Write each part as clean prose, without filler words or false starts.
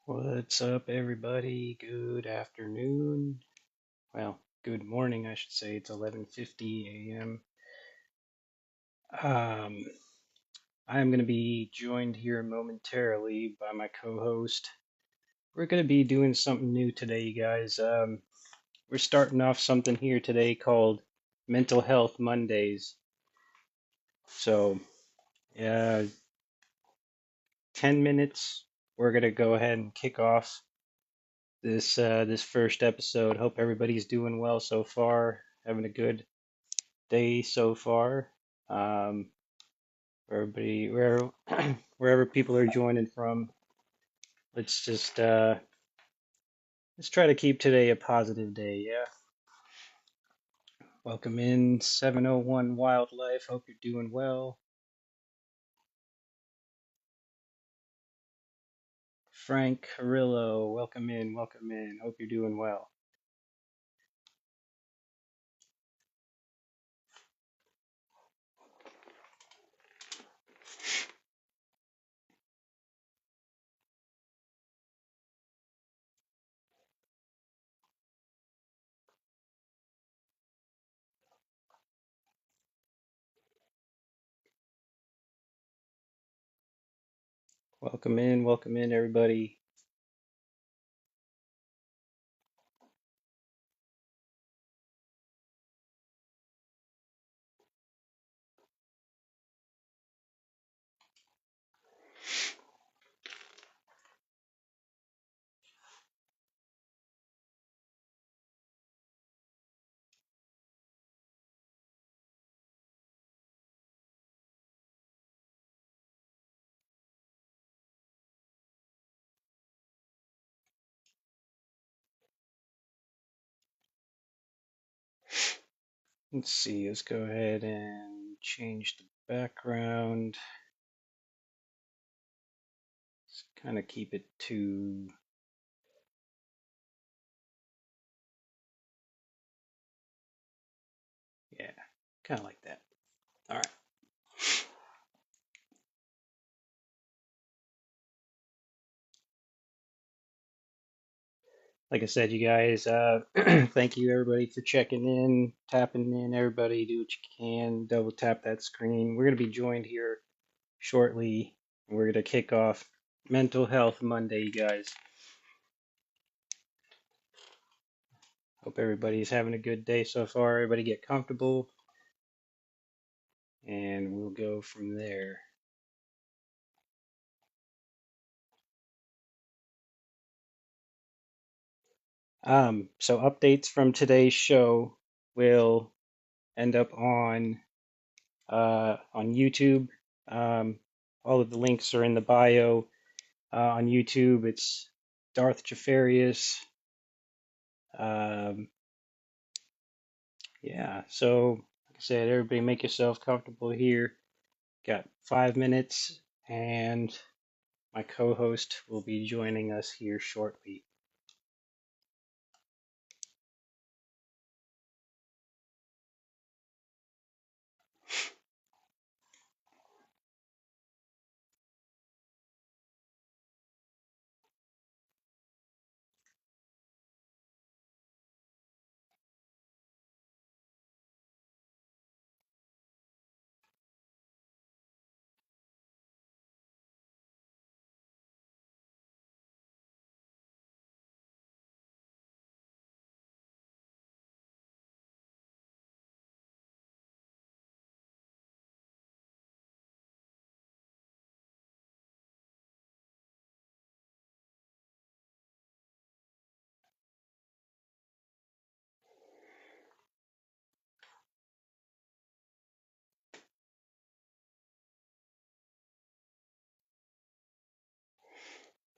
What's up, everybody? Good afternoon. Well, good morning, I should say. It's 11:50 a.m. Um, I am going to be joined here momentarily by my co-host. We're going to be doing something new today, you guys. We're starting off something here today called Mental Health Mondays. So, uh, 10 minutes. We're going to go ahead and kick off this first episode. Hope everybody's doing well so far, having a good day so far. Um, everybody, wherever people are joining from, let's just let's try to keep today a positive day. Yeah. Welcome in 701 Wildlife. Hope you're doing well. Frank Carrillo, welcome in, welcome in. Hope you're doing well. Welcome in, everybody. Let's see, let's go ahead and change the background. Let's kind of keep it to, yeah, kind of like that. All right. Like I said, you guys, thank you everybody for checking in, tapping in. Everybody, do what you can. Double tap that screen. We're going to be joined here shortly. We're going to kick off Mental Health Monday, you guys. Hope everybody's having a good day so far. Everybody get comfortable, and we'll go from there. So updates from today's show will end up on YouTube. Um, all of the links are in the bio. On YouTube, it's Darth Jafarius. Um, yeah, so like I said, everybody make yourself comfortable here. Got 5 minutes, and my co-host will be joining us here shortly.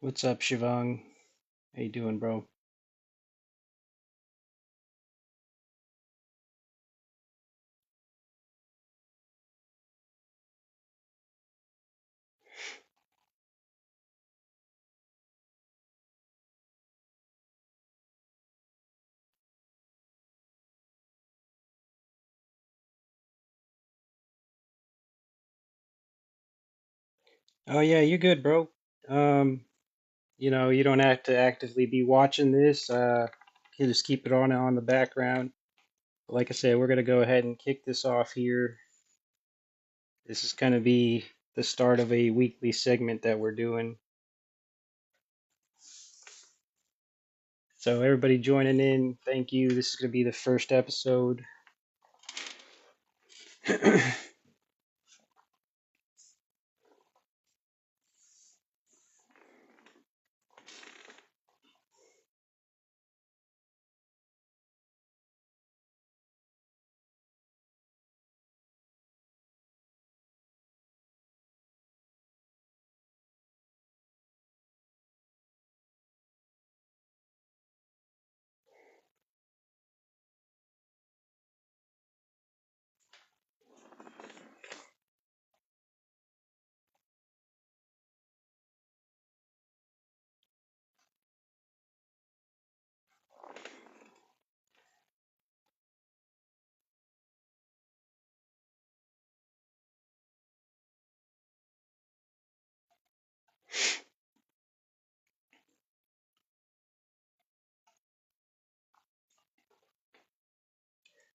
What's up, Shivang? How you doing, bro? Oh yeah, you're good, bro. Um, You don't have to actively be watching this. You just keep it on the background. Like I said, we're gonna go ahead and kick this off here. This is gonna be the start of a weekly segment that we're doing. So everybody joining in, thank you. This is gonna be the first episode.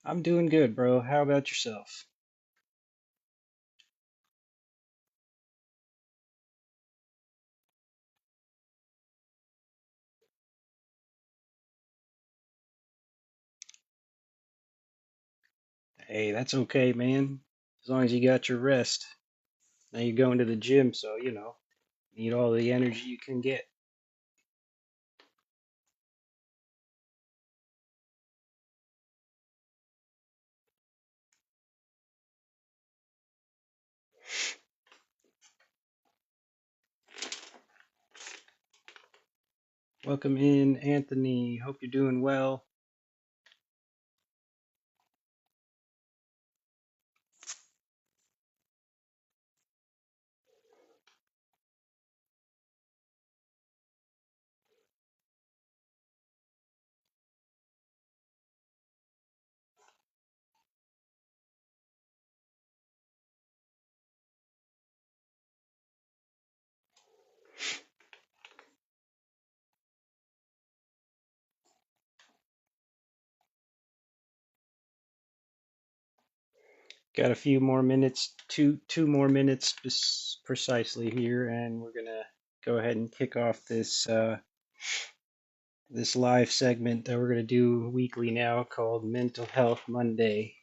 I'm doing good, bro. How about yourself? Hey, that's okay, man. As long as you got your rest. Now you're going to the gym, so need all the energy you can get. Welcome in, Anthony. Hope you're doing well. Got a few more minutes, two more minutes precisely here, and we're gonna go ahead and kick off this live segment that we're gonna do weekly now called Mental Health Monday.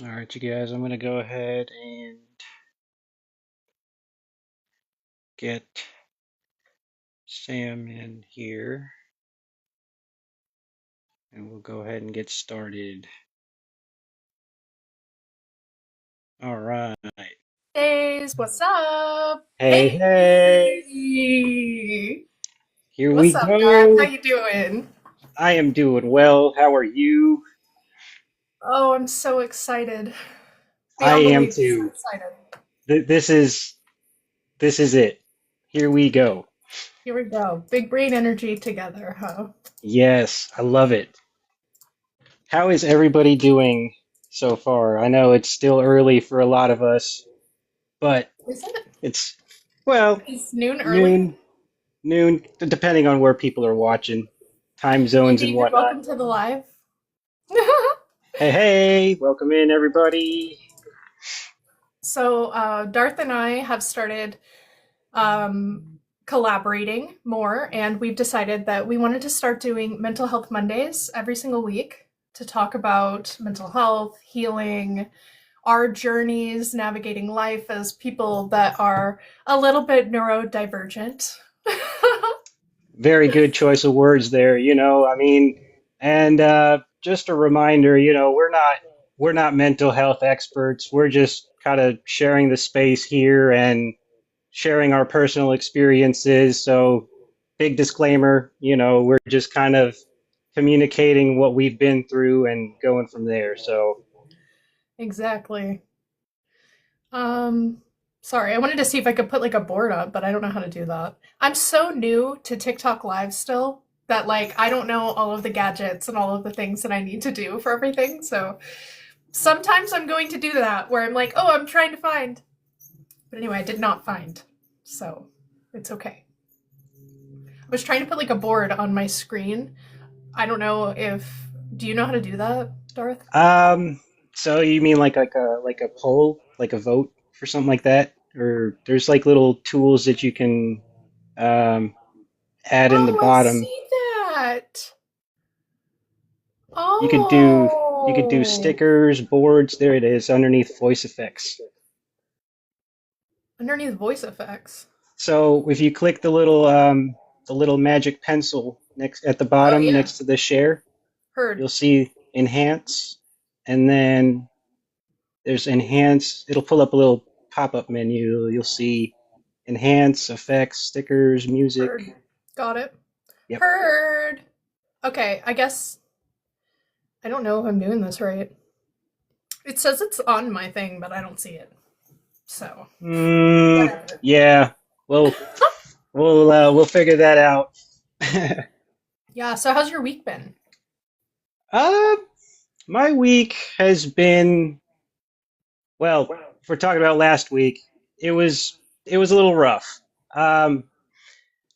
All right, you guys, I'm gonna go ahead and get Sam in here, and we'll go ahead and get started. All right. Days, what's up? Hey, Hey, hey, here we what's up, Garth? How go. you doing? I am doing well. How are you? Oh, I'm so excited. I Beyond am belief, so too. excited. This is it. Here we go. Here we go. Big brain energy together, huh? Yes, I love it. How is everybody doing so far? I know it's still early for a lot of us, but Is it? it's, well, Is noon early? noon, depending on where people are watching, time Hey, zones and David, whatnot. welcome to the live. Hey, hey, welcome in, everybody. So, Darth and I have started collaborating more, and we've decided that we wanted to start doing Mental Health Mondays every single week to talk about mental health, healing, our journeys navigating life as people that are a little bit neurodivergent. Very good choice of words there. I mean, and just a reminder, we're not mental health experts. We're just kind of sharing the space here and sharing our personal experiences. So, big disclaimer, we're just kind of communicating what we've been through and going from there. So, Exactly. Um, Sorry, I wanted to see if I could put like a board up, but I don't know how to do that. I'm so new to TikTok Live still that like I don't know all of the gadgets and all of the things that I need to do for everything. So sometimes I'm going to do that where I'm like, oh, I'm trying to find. But anyway, I did not find. So it's okay. I was trying to put like a board on my screen. I don't know if do you know how to do that, Darth? um, so you mean like a poll, like a vote for something like that? Or there's like little tools that you can um, add in the Oh, I bottom. see that. You could do you could do Oh, stickers, boards. There it is underneath voice effects. underneath voice effects. So if you click the little magic pencil next at the Oh bottom yeah, next to the share, heard. you'll see enhance, and then there's enhance. It'll pull up a little pop-up menu. You'll see enhance, effects, stickers, music. Heard. Got it. Yep. Heard. Okay, I guess I don't know if I'm doing this right. It says it's on my thing, but I don't see it. So, whatever. Yeah. Well, we'll figure that out. Yeah, so how's your week been? Uh, my week has been, well, if we're talking about last week, it was a little rough. Um,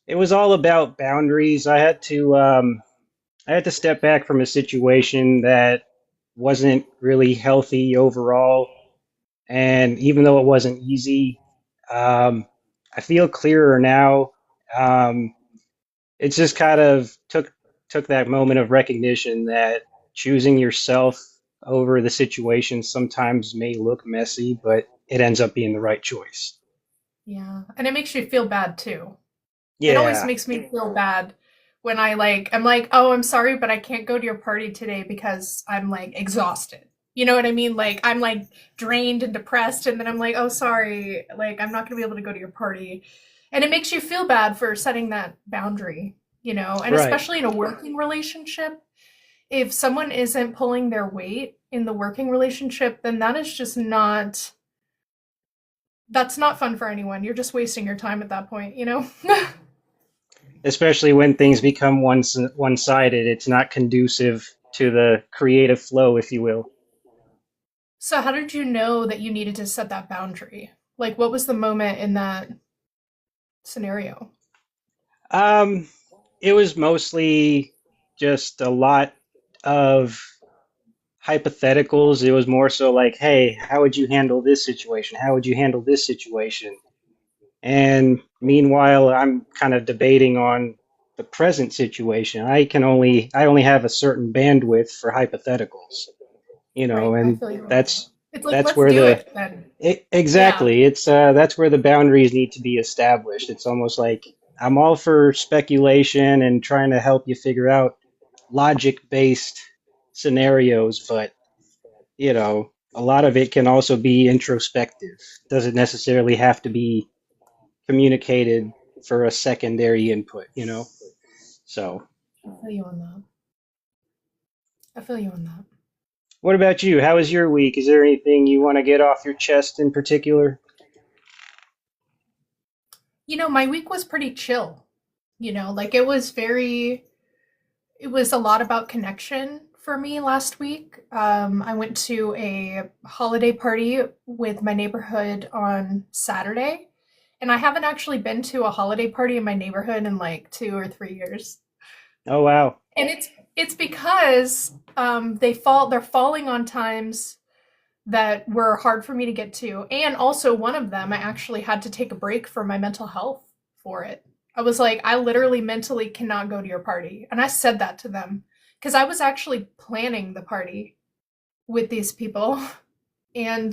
it was all about boundaries. I had to step back from a situation that wasn't really healthy overall, and even though it wasn't easy, um, I feel clearer now. Um, it's just kind of took that moment of recognition that choosing yourself over the situation sometimes may look messy, but it ends up being the right choice. Yeah, and it makes you feel bad too. It always Yeah, makes me feel bad when I'm like, "Oh, I'm sorry, but I can't go to your party today because I'm like exhausted." You know what I mean? Like I'm like drained and depressed and then I'm like, "Oh, sorry, like I'm not going to be able to go to your party." And it makes you feel bad for setting that boundary, you know? And right. especially in a working relationship, if someone isn't pulling their weight in the working relationship, then that is just not that's not fun for anyone. You're just wasting your time at that point, you know? Especially when things become one-sided, it's not conducive to the creative flow, if you will. So, how did you know that you needed to set that boundary? Like, what was the moment in that scenario? Um, it was mostly just a lot of hypotheticals. It was more so like, hey, how would you handle this situation? How would you handle this situation? And meanwhile, I'm kind of debating on the present situation. I only have a certain bandwidth for hypotheticals, Right, I and feel you on that. that's It's like, that's let's where do the it then. Yeah, exactly it's that's where the boundaries need to be established. It's almost like I'm all for speculation and trying to help you figure out logic-based scenarios, but a lot of it can also be introspective. Doesn't necessarily have to be communicated for a secondary input. So, I feel you on that. I feel you on that. what about you? How was your week? Is there anything you want to get off your chest in particular? You know, my week was pretty chill. You know, like it was a lot about connection for me last week. I went to a holiday party with my neighborhood on Saturday, and I haven't actually been to a holiday party in my neighborhood in like 2 or 3 years. Oh, wow. And it's because they're falling on times that were hard for me to get to, and also one of them I actually had to take a break for my mental health for it. I was like, I literally mentally cannot go to your party, and I said that to them because I was actually planning the party with these people. And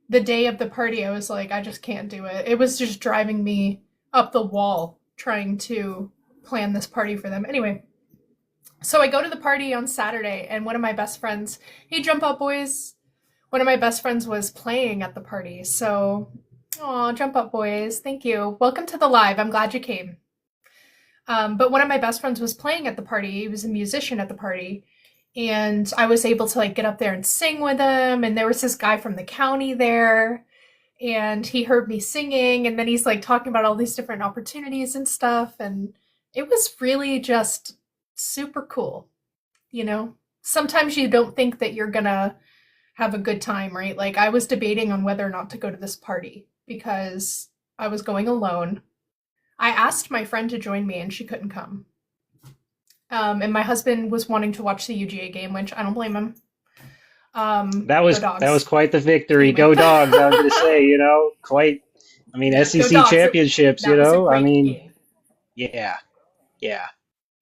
the day of the party, I was like, I just can't do it. It was just driving me up the wall trying to plan this party for them. Anyway, so I go to the party on Saturday, and one of my best friends, hey, Jump Up Boys, one of my best friends was playing at the party. So, oh, Jump Up Boys, thank you. Welcome to the live. I'm glad you came. But one of my best friends was playing at the party. He was a musician at the party. And I was able to like get up there and sing with him. And there was this guy from the county there. And he heard me singing. And then he's like talking about all these different opportunities and stuff. And it was really just super cool, you know? Sometimes you don't think that you're gonna have a good time, right? Like I was debating on whether or not to go to this party because I was going alone. I asked my friend to join me and she couldn't come. And my husband was wanting to watch the UGA game, which I don't blame him. Go That was dogs. quite the victory. Anyway. Go dogs! I was going to say, quite. I mean, Yeah, go SEC dogs. championships. That was a I great mean, game. yeah, yeah,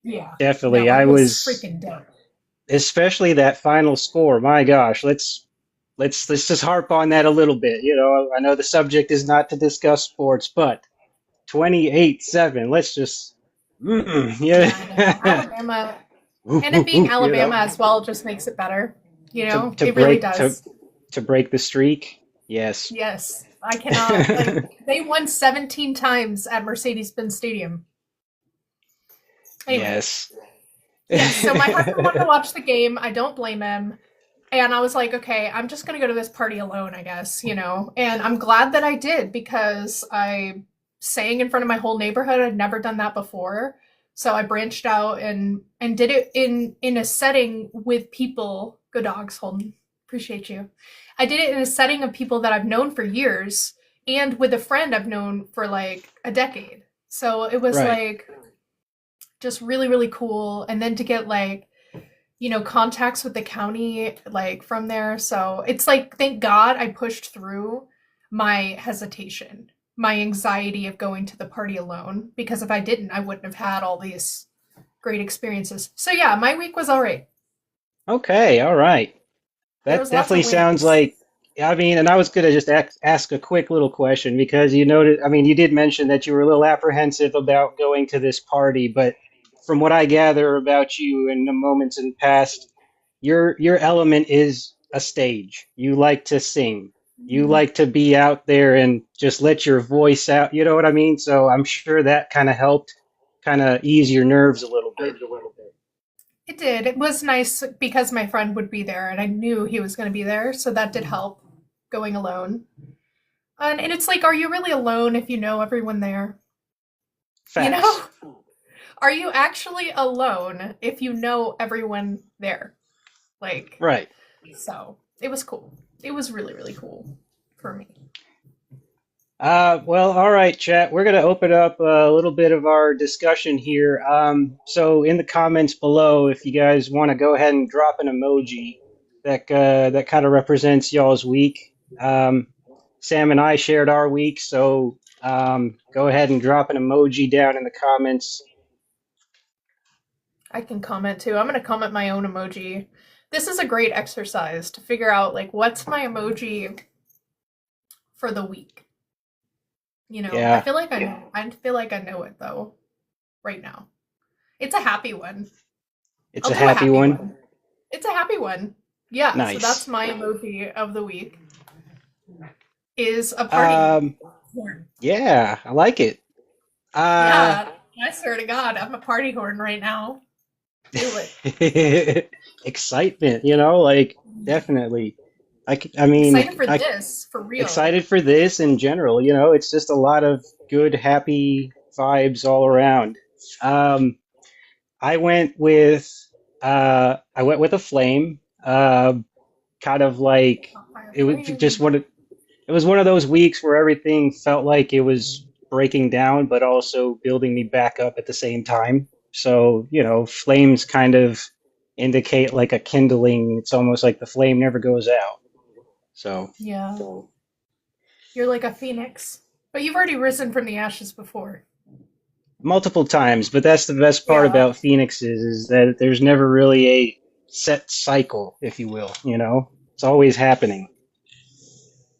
Yeah. definitely. No, I it was was, freaking dope. especially that final score. My gosh, let's just harp on that a little bit. I know the subject is not to discuss sports, but 28-7. Let's just, Yeah, I know. yeah, Alabama, Ooh, and it ooh, being ooh, Alabama as well just makes it better. You to know, to it really break to does. to break the streak. Yes. Yes. I cannot, like, they won 17 times at Mercedes Benz Stadium. Anyway, Yes. yes, so my husband wanted to watch the game. I don't blame him. And I was like, okay, I'm just going to go to this party alone, I guess, you know? And I'm glad that I did because I sang in front of my whole neighborhood. I'd never done that before. So I branched out and did it in a setting with people. Good dogs, Holden. Appreciate you. I did it in a setting of people that I've known for years and with a friend I've known for like a decade. So it was Right. like just really, really cool. And then to get like contacts with the county like from there. So it's like thank God I pushed through my hesitation, my anxiety of going to the party alone because if I didn't, I wouldn't have had all these great experiences. So yeah, my week was all right. Okay. All right. There That was lots definitely of sounds wins. like, I mean, and I was going to just ask a quick little question because I mean, you did mention that you were a little apprehensive about going to this party, but from what I gather about you in the moments in past, your element is a stage. You like to sing. You Mhm. like to be out there and just let your voice out. You know what I mean? So I'm sure that kind of helped kind of ease your nerves a little bit. It did. It was nice because my friend would be there and I knew he was going to be there, so that did help going alone. And it's like, are you really alone if you know everyone there? You know? Facts. Are you actually alone if you know everyone there? Like, Right. so it was cool. It was really, really cool for me. Well, all right, chat. We're going to open up a little bit of our discussion here. So in the comments below, if you guys want to go ahead and drop an emoji that kind of represents y'all's week. Um, Sam and I shared our week, so go ahead and drop an emoji down in the comments. I can comment too. I'm going to comment my own emoji. This is a great exercise to figure out, like, what's my emoji for the week? You know, I Yeah, feel like I know. I feel like I know it though, right now. It's a happy one. it's I'll a do a happy happy one. one. It's a happy one. Yeah, so that's Nice. my emoji of the week is a party Um, horn. yeah, I like it. Uh, Yeah, I swear to God, I'm a party horn right now. Do it. excitement, like definitely. I mean, Excited for this, for real. excited for this in general. It's just a lot of good, happy vibes all around. Um, I went with I went with a flame. Kind of like Fire it was just flame. it was one of those weeks where everything felt like it was breaking down, but also building me back up at the same time. So, flames kind of indicate like a kindling. It's almost like the flame never goes out. So, Yeah, you're like a phoenix. But you've already risen from the ashes before. multiple times, but that's the best part Yeah. about phoenixes is that there's never really a set cycle, if you will. It's always happening.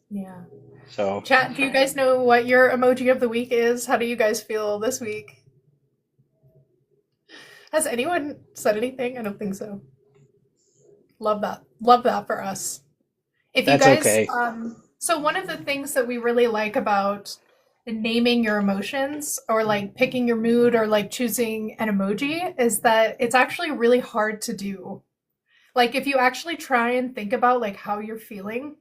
Yeah. So Chat, do you guys know what your emoji of the week is? How do you guys feel this week? Has anyone said anything? I don't think so. Love that. Love that for us. If you that's guys, okay. so one of the things that we really like about naming your emotions or like picking your mood or like choosing an emoji is that it's actually really hard to do. Like if you actually try and think about like how you're feeling,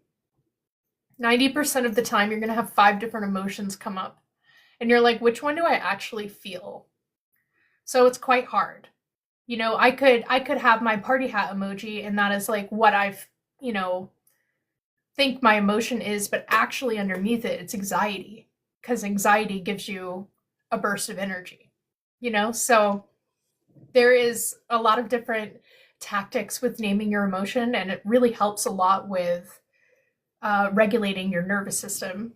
90% of the time you're going to have five different emotions come up. And you're like, which one do I actually feel? So it's quite hard. I could have my party hat emoji and that is like what I've, you know, think my emotion is, but actually underneath it, it's anxiety because anxiety gives you a burst of energy, So there is a lot of different tactics with naming your emotion, and it really helps a lot with regulating your nervous system.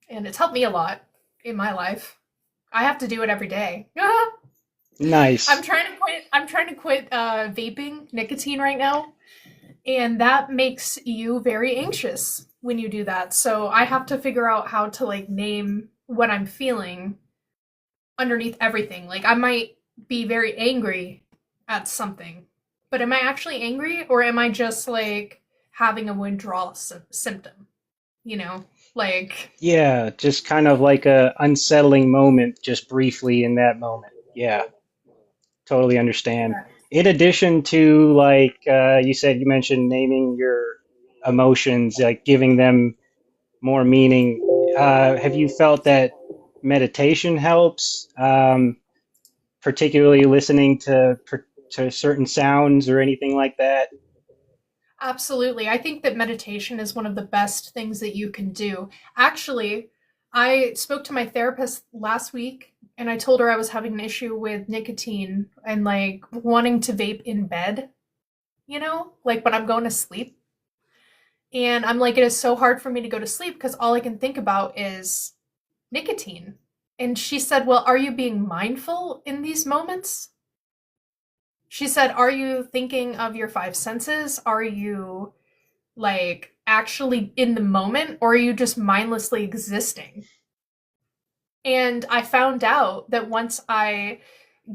And it's helped me a lot in my life. I have to do it every day. I'm Nice. trying to quit. I'm trying to quit vaping nicotine right now, and that makes you very anxious when you do that. So I have to figure out how to like name what I'm feeling underneath everything. Like I might be very angry at something, but am I actually angry or am I just like having a withdrawal symptom? You know, like Yeah, just kind of like a unsettling moment, just briefly in that moment. Yeah, totally understand. In addition to like you said, you mentioned naming your emotions, like giving them more meaning. Have you felt that meditation helps, particularly listening to certain sounds or anything like that? absolutely. I think that meditation is one of the best things that you can do. Actually, I spoke to my therapist last week and I told her I was having an issue with nicotine and like wanting to vape in bed, like when I'm going to sleep. And I'm like, it is so hard for me to go to sleep because all I can think about is nicotine. And she said, well, are you being mindful in these moments? She said, are you thinking of your five senses? Are you like actually in the moment or are you just mindlessly existing? And I found out that once I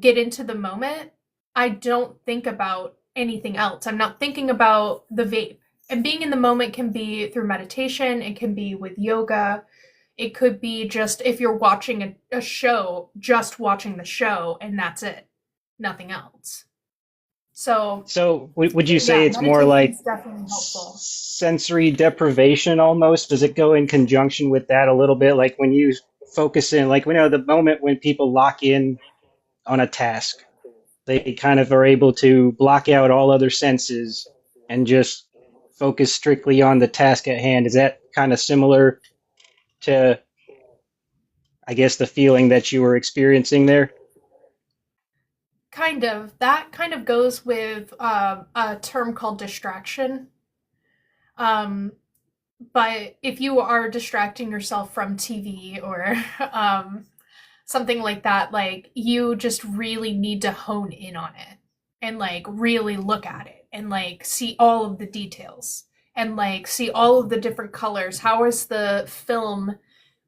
get into the moment, I don't think about anything else. I'm not thinking about the vape. And being in the moment can be through meditation, it can be with yoga, it could be just if you're watching a show, just watching the show, and that's it, nothing else. So, So, would you say yeah, it's more meditation like is definitely helpful. sensory deprivation almost? Does it go in conjunction with that a little bit? Like when you focus in, like we know the moment when people lock in on a task, they kind of are able to block out all other senses and just focus strictly on the task at hand. Is that kind of similar to, I guess, the feeling that you were experiencing there? Kind of. That kind of goes with a term called distraction. Um, but if you are distracting yourself from TV or something like that, like you just really need to hone in on it and like really look at it and like see all of the details and like see all of the different colors. How is the film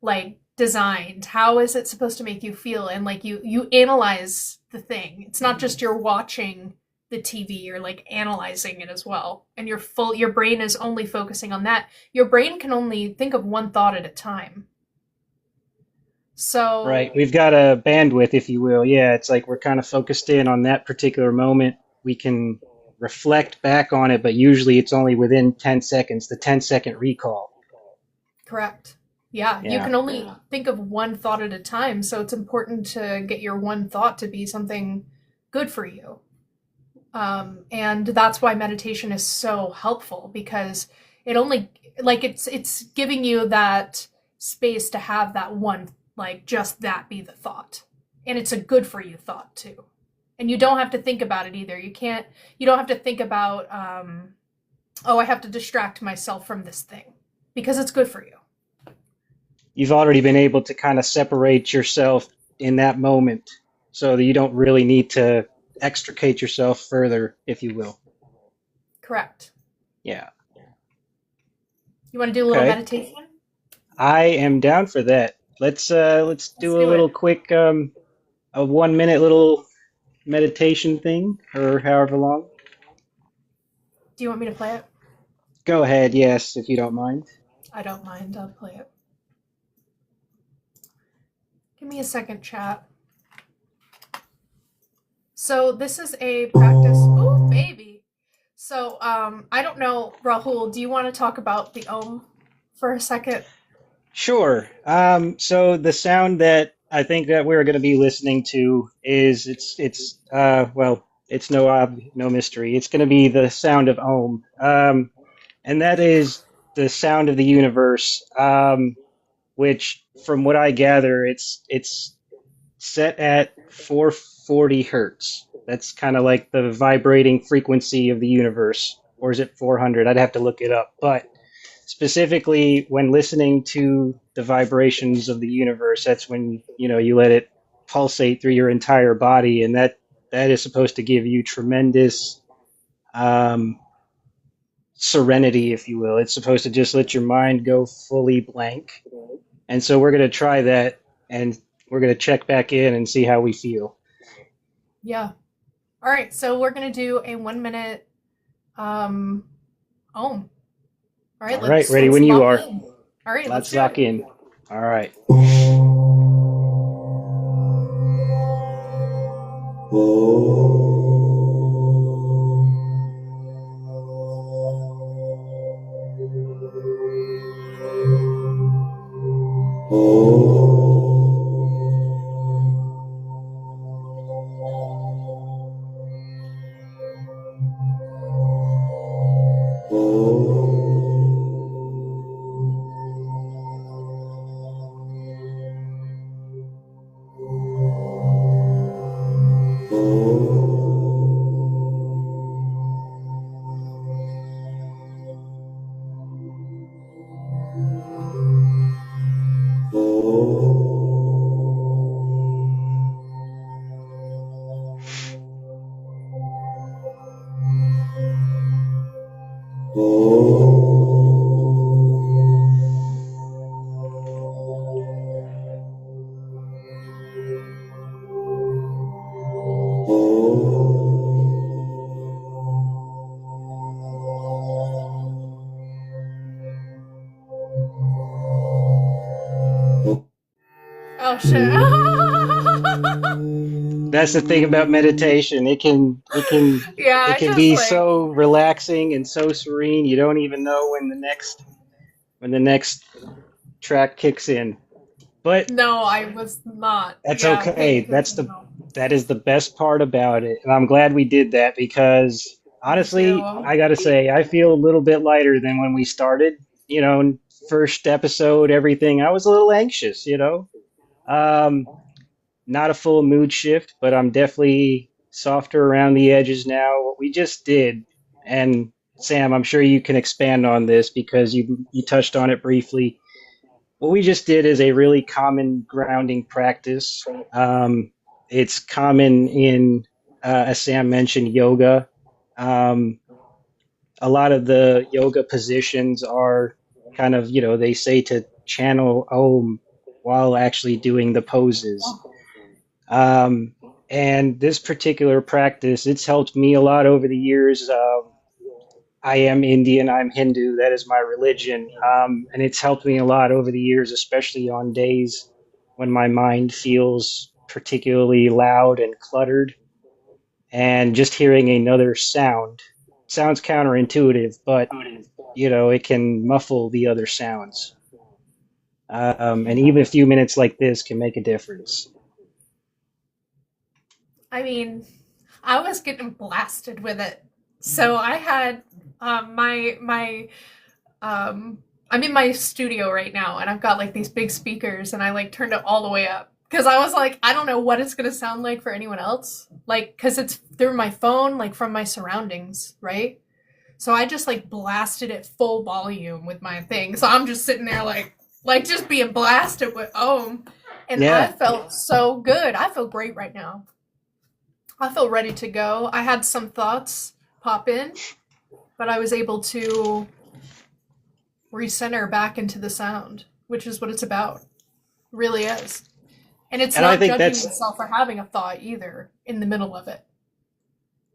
like designed? How is it supposed to make you feel? And like you analyze the thing. It's not just you're watching the TV, you're like analyzing it as well. And your brain is only focusing on that. Your brain can only think of one thought at a time. Right. So We've got a bandwidth, if you will. Yeah, it's like we're kind of focused in on that particular moment. We can reflect back on it, but usually it's only within 10 seconds, the 10-second recall. correct. Yeah, you Yeah. can only think of one thought at a time, so it's important to get your one thought to be something good for you. And that's why meditation is so helpful because it only like it's giving you that space to have that one like just that be the thought. And it's a good for you thought too. And you don't have to think about it either. You don't have to think about oh, I have to distract myself from this thing because it's good for you. You've already been able to kind of separate yourself in that moment so that you don't really need to extricate yourself further, if you will. Correct. Yeah. You want to do a little Okay. meditation? I am down for that. Let's Let's do a do little it. quick a 1 minute little meditation thing or however long. Do you want me to play it? Go ahead, yes, if you don't mind. I don't mind. I'll play it. Give me a second, chat. So this is a practice. Ooh, baby. So I don't know, Rahul. Do you want to talk about the Om for a second? Sure. So the sound that I think that we're going to be listening to is it's no mystery. It's going to be the sound of Om. And that is the sound of the universe. Which from what I gather, it's set at 440 hertz. That's kind of like the vibrating frequency of the universe, or is it 400? I'd have to look it up. But specifically, when listening to the vibrations of the universe, that's when you let it pulsate through your entire body, and that is supposed to give you tremendous um, serenity, if you will. It's supposed to just let your mind go fully blank. And so we're going to try that and we're going to check back in and see how we feel. Yeah. All right. So we're gonna do a 1 minute um Om. All right. All right, ready Let's when you lock are. in. All right. Let's Let's do lock it. in. All right. Oh shit. That's the thing about meditation. Yeah, It I can just be like so relaxing and so serene. You don't even know when the next track kicks in. But no, I was not. that's Yeah, paying okay. attention. No. That is the best part about it. And I'm glad we did that because Me honestly, too. I gotta say, I feel a little bit lighter than when we started. First episode, everything. I was a little anxious. Um, Not a full mood shift, but I'm definitely softer around the edges now. What we just did, and Sam, I'm sure you can expand on this because you touched on it briefly. What we just did is a really common grounding practice. It's common in, as Sam mentioned, yoga. Um, a lot of the yoga positions are kind of, they say to channel Om while actually doing the poses. Um, and this particular practice, it's helped me a lot over the years. I am Indian, I'm Hindu, that is my religion. And it's helped me a lot over the years, especially on days when my mind feels particularly loud and cluttered. And just hearing another sound sounds counterintuitive, but it can muffle the other sounds. And Yeah. even a few minutes like this can make a difference. I mean, I was getting blasted with it. So I had my I'm in my studio right now and I've got like these big speakers and I like turned it all the way up because I was like I don't know what it's going to sound like for anyone else. Like cuz it's through my phone like from my surroundings, right? So I just like blasted it full volume with my thing. So I'm just sitting there like just being blasted with and I Yeah, felt so good. I feel great right now. I feel ready to go. I had some thoughts pop in, but I was able to recenter back into the sound, which is what it's about. It really is. And it's And I not think judging that's yourself for having a thought either in the middle of it,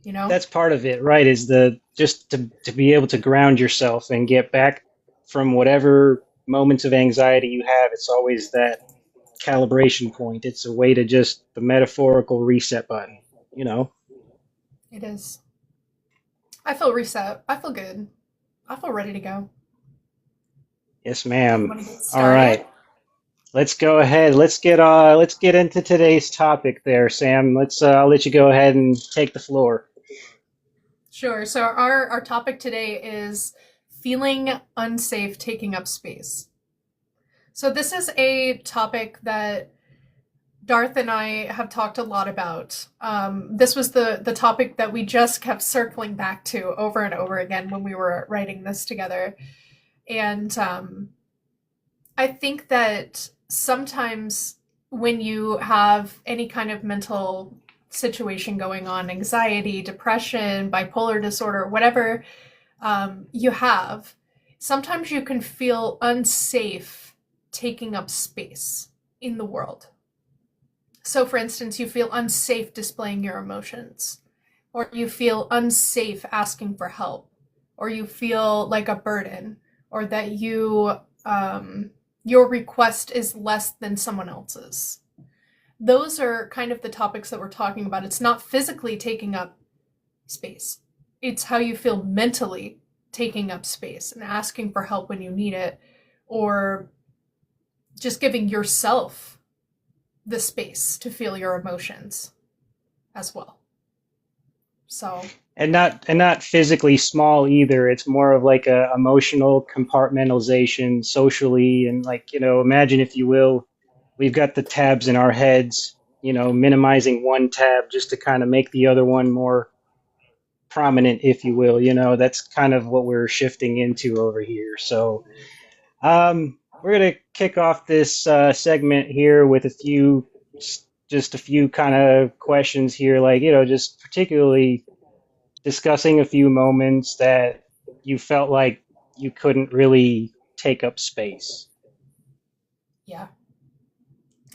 you know? that's part of it, right? Is the just to be able to ground yourself and get back from whatever moments of anxiety you have. It's always that calibration point. It's a way to just the metaphorical reset button, you know? It is. I feel reset. I feel good. I feel ready to go. Yes, You ma'am. want to get All started? right. Let's go ahead. Let's get into today's topic there, Sam. Let's I'll let you go ahead and take the floor. Sure. So our topic today is feeling unsafe taking up space. So this is a topic that Darth and I have talked a lot about. This was the topic that we just kept circling back to over and over again when we were writing this together. And I think that sometimes when you have any kind of mental situation going on, anxiety, depression, bipolar disorder, whatever you have, sometimes you can feel unsafe taking up space in the world. So, for instance, you feel unsafe displaying your emotions, or you feel unsafe asking for help, or you feel like a burden, or that your request is less than someone else's. Those are kind of the topics that we're talking about. It's not physically taking up space, it's how you feel mentally taking up space and asking for help when you need it, or just giving yourself the space to feel your emotions as well. So, And not physically small either. It's more of like a emotional compartmentalization socially and like, imagine if you will, we've got the tabs in our heads, minimizing one tab just to kind of make the other one more prominent, if you will. That's kind of what we're shifting into over here. So, we're gonna kick off this segment here with just a few kind of questions here, like just particularly discussing a few moments that you felt like you couldn't really take up space. yeah.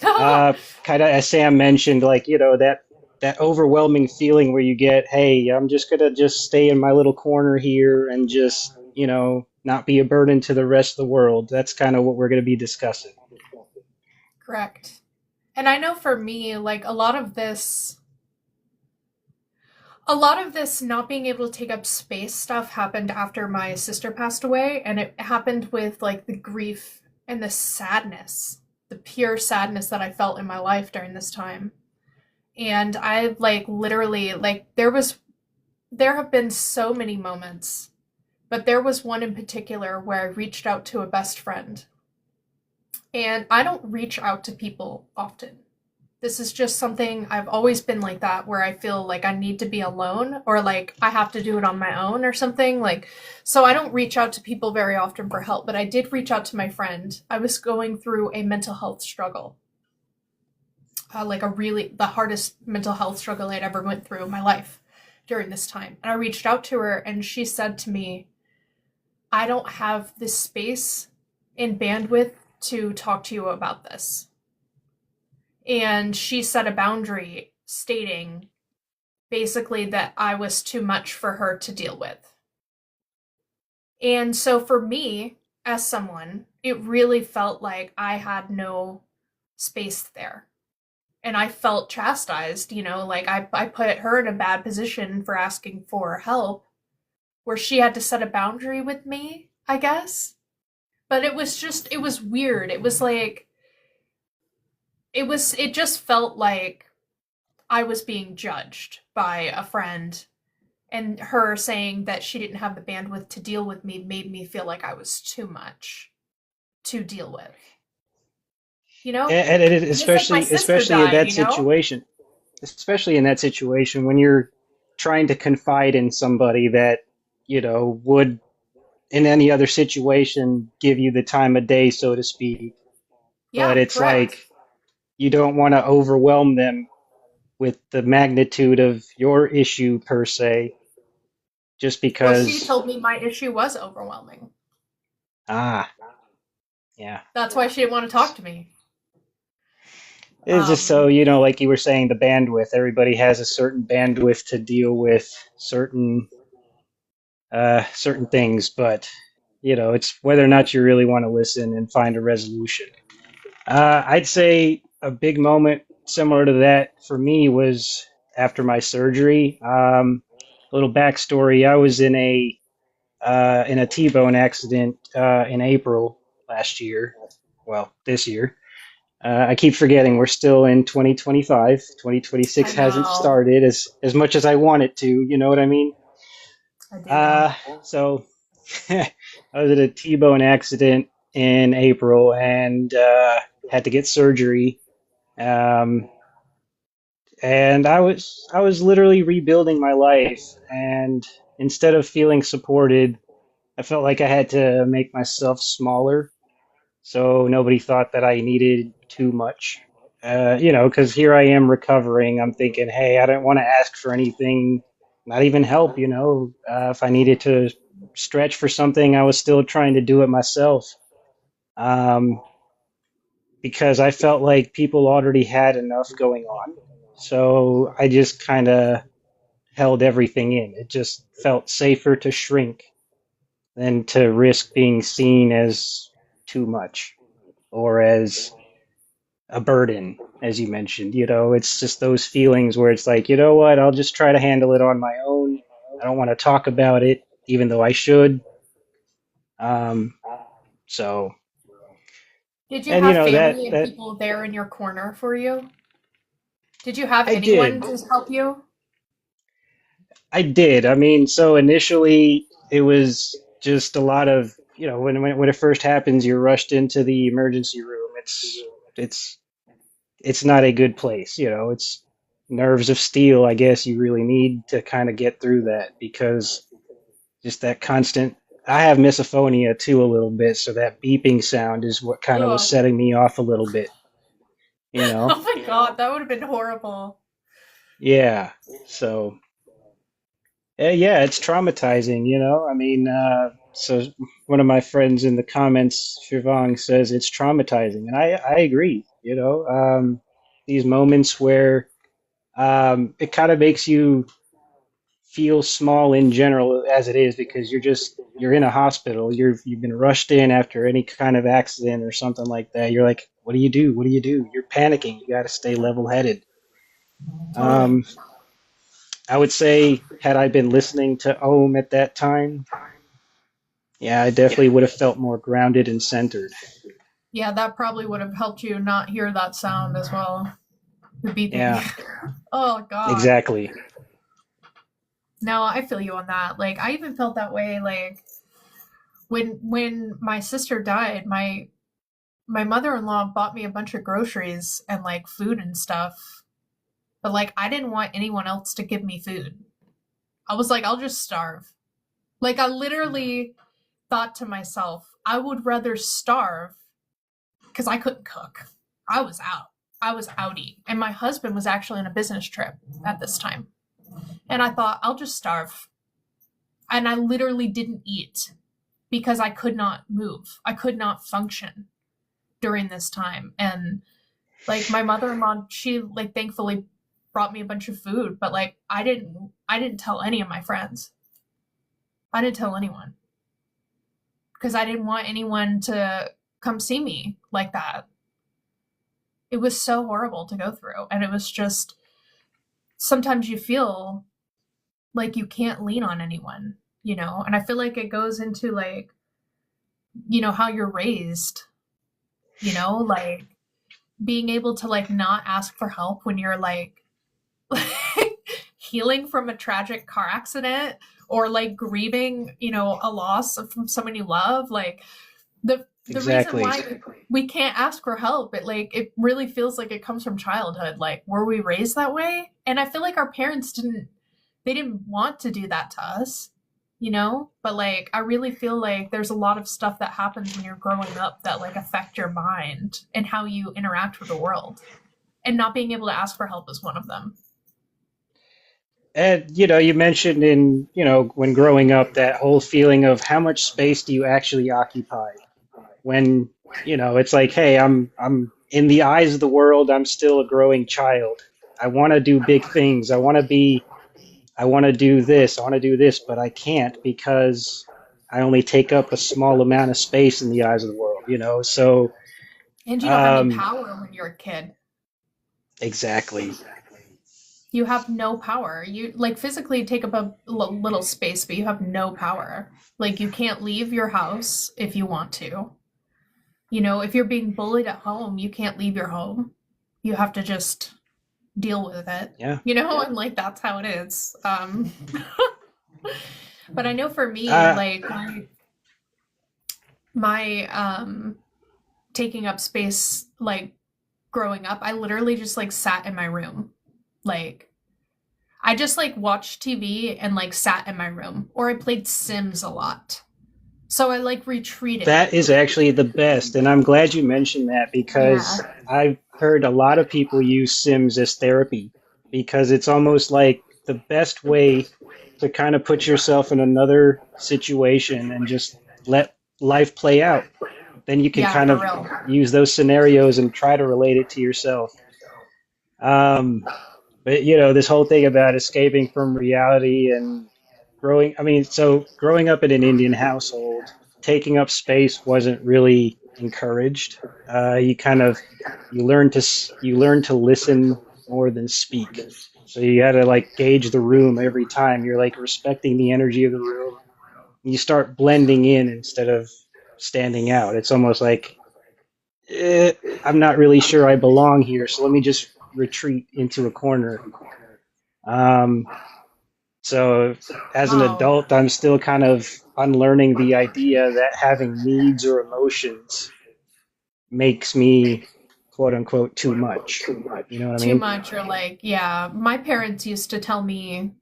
Kind of as Sam mentioned, like that overwhelming feeling where you get, hey, I'm just gonna just stay in my little corner here and just not be a burden to the rest of the world. That's kind of what we're gonna be discussing. Correct. And I know for me, like a lot of this not being able to take up space stuff happened after my sister passed away, and it happened with like the grief and the sadness, the pure sadness that I felt in my life during this time. And I like literally like there have been so many moments, but there was one in particular where I reached out to a best friend. And I don't reach out to people often. This is just something I've always been like that, where I feel like I need to be alone or like I have to do it on my own or something. Like, so I don't reach out to people very often for help, but I did reach out to my friend. I was going through a mental health struggle, like the hardest mental health struggle I'd ever went through in my life during this time. And I reached out to her and she said to me, I don't have the space and bandwidth to talk to you about this. And she set a boundary stating basically that I was too much for her to deal with. And so for me, as someone, it really felt like I had no space there. And I felt chastised, like I put her in a bad position for asking for help, where she had to set a boundary with me, I guess. But it was weird. It was like, it just felt like I was being judged by a friend, and her saying that she didn't have the bandwidth to deal with me made me feel like I was too much to deal with. You know? And it, And it's like my sister especially in died, that situation, especially in that situation when you're trying to confide in somebody that would in any other situation give you the time of day, so to speak. But Yeah, it's like correct. you don't want to overwhelm them with the magnitude of your issue per se, just Well, she because. told me my issue was overwhelming. Ah, yeah. That's why she didn't want to talk to me. It's just so, Um, like you were saying, the bandwidth. Everybody has a certain bandwidth to deal with certain certain things, but it's whether or not you really want to listen and find a resolution. I'd say a big moment similar to that for me was after my surgery. A little backstory: I was in a T-bone accident in April last year. Well, this year. I keep forgetting we're still in 2025. I 2026 hasn't know. started as much as I want it to. You know what I mean? I do. Uh, so I was at a T-bone accident in April and had to get surgery. Um, and I was literally rebuilding my life, and instead of feeling supported, I felt like I had to make myself smaller so nobody thought that I needed too much. Because here I am recovering. I'm thinking, hey, I don't want to ask for anything, not even help. If I needed to stretch for something, I was still trying to do it myself um, because I felt like people already had enough going on. So I just kind of held everything in. It just felt safer to shrink than to risk being seen as too much or as a burden, as you mentioned. It's just those feelings where it's like, you know what, I'll just try to handle it on my own. I don't want to talk about it, even though I should. Um, so, Did you and have that family and that people there in your corner for you? Did you have I anyone did, to help you? I did. I mean, so initially it was just a lot of, when it first happens, you're rushed into the emergency room. It's it's not a good place. It's nerves of steel. I guess you really need to kind of get through that because just that constant. I have misophonia too a little bit, so that beeping sound is what kind of was Ugh. setting me off a little bit, you know? Oh my god, that would have been horrible. Yeah. So, yeah, it's traumatizing. I mean, so one of my friends in the comments, Shivang, says it's traumatizing, and I agree. These moments where it kind of makes you feel small in general as it is because you're in a hospital. You've been rushed in after any kind of accident or something like that. You're like, what do you do? What do you do? You're panicking. You got to stay level headed. Totally. Um, I would say had I been listening to Ohm at that time, yeah, I definitely would have felt more grounded and centered. Yeah, that probably would have helped you not hear that sound as well. The beeping. Yeah, Oh god. exactly. No, I feel you on that. Like I even felt that way like when my sister died, my mother-in-law bought me a bunch of groceries and like food and stuff. But like I didn't want anyone else to give me food. I was like I'll just starve. Like I literally thought to myself, I would rather starve because I couldn't cook. I was out. I was outie. And my husband was actually on a business trip at this time. And I thought, I'll just starve. And I literally didn't eat because I could not move. I could not function during this time. And like my mother-in-law, she like thankfully brought me a bunch of food, but like I didn't tell any of my friends. I didn't tell anyone because I didn't want anyone to come see me like that. It was so horrible to go through. And it was just sometimes you feel like you can't lean on anyone. And I feel like it goes into like, how you're raised, like being able to like not ask for help when you're like healing from a tragic car accident or like grieving, a loss from someone you love. Like the reason Exactly. why we can't ask for help, it really feels like it comes from childhood. Like were we raised that way? And I feel like our parents didn't want to do that to us. But like I really feel like there's a lot of stuff that happens when you're growing up that like affect your mind and how you interact with the world, and not being able to ask for help is one of them. And you mentioned in when growing up that whole feeling of how much space do you actually occupy? When it's like, hey, I'm in the eyes of the world, I'm still a growing child. I want to do big things. I want to do this. I want to do this, but I can't because I only take up a small amount of space in the eyes of the world. So, And you don't have any um, power when you're a kid. exactly. You have no power. You like physically take up a little space, but you have no power. Like you can't leave your house if you want to. You know, if you're being bullied at home, you can't leave your home. You have to just deal with it. Yeah. You know, and like that's how it is. But I know for me, Uh, like my taking up space like growing up, I literally just like sat in my room. Like I just like watched TV and like sat in my room or I played Sims a lot. So I like retreated. that is actually the best, and I'm glad you mentioned that Yeah. because I've heard a lot of people use Sims as therapy because it's almost like the best way to kind of put yourself in another situation and just let life play out. Then you can Yeah, kind for of real. use those scenarios and try to relate it to yourself. Um, but this whole thing about escaping from reality and I mean, so growing up in an Indian household, taking up space wasn't really encouraged. You kind of you learn to listen more than speak. So you got to like gauge the room every time. You're like respecting the energy of the room. You start blending in instead of standing out. It's almost like eh, I'm not really sure I belong here, so let me just retreat into a corner. Um, so as an Oh, adult, I'm still kind of unlearning the idea that having needs or emotions makes me quote unquote too much. You know what I too mean? much or like, yeah. My parents used to tell me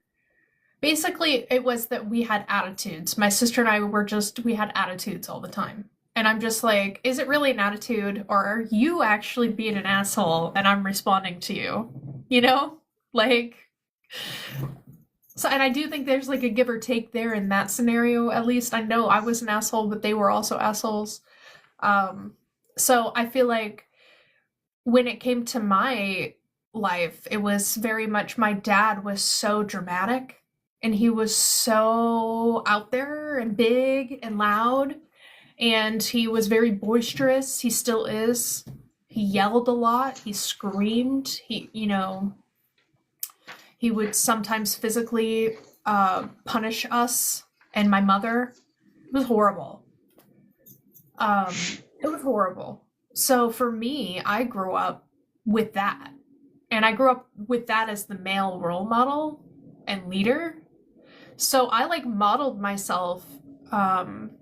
basically it was that we had attitudes. My sister and I were just we had attitudes all the time. And I'm just like, is it really an attitude or are you actually being an asshole and I'm responding to you? You know? Like so and I do think there's like a give or take there in that scenario at least. I know I was an asshole, but they were also assholes. Um so I feel like when it came to my life, it was very much my dad was so dramatic and he was so out there and big and loud and he was very boisterous. He still is. He yelled a lot, he screamed, he would sometimes physically punish us and my mother. It was horrible. It was horrible. So for me, I grew up with that. And I grew up with that as the male role model and leader. So I like modeled myself um,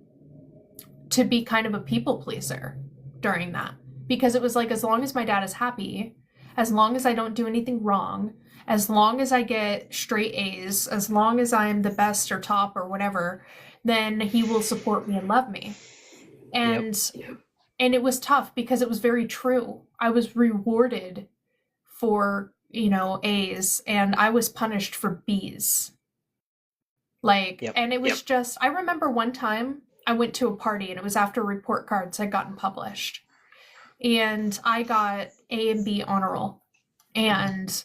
to be kind of a people pleaser during that because it was like as long as my dad is happy, as long as I don't do anything wrong, as long as I get straight A's, as long as I'm the best or top or whatever, then he will support me and love me. Yep. And and it was tough because it was very true. I was rewarded for, A's and I was punished for B's. Like, Yep. and it was just, I remember one time I went to a party and it was after report cards had gotten published. And I got A and B honor roll. And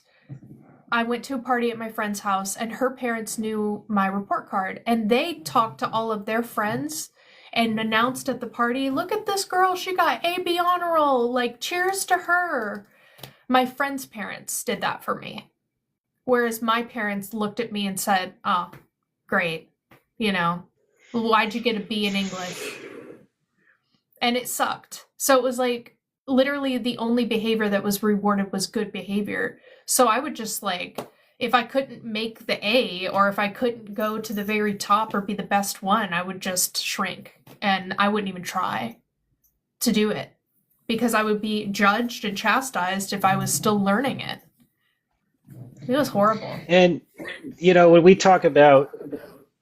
I went to a party at my friend's house and her parents knew my report card and they talked to all of their friends and announced at the party, look at this girl, she got A B honor roll, like cheers to her. My friends' parents did that for me. Whereas my parents looked at me and said, oh, great. You know, why'd you get a B in English? And it sucked. So it was like literally the only behavior that was rewarded was good behavior. So I would just like, if I couldn't make the A or if I couldn't go to the very top or be the best one, I would just shrink and I wouldn't even try to do it because I would be judged and chastised if I was still learning it. It was horrible. And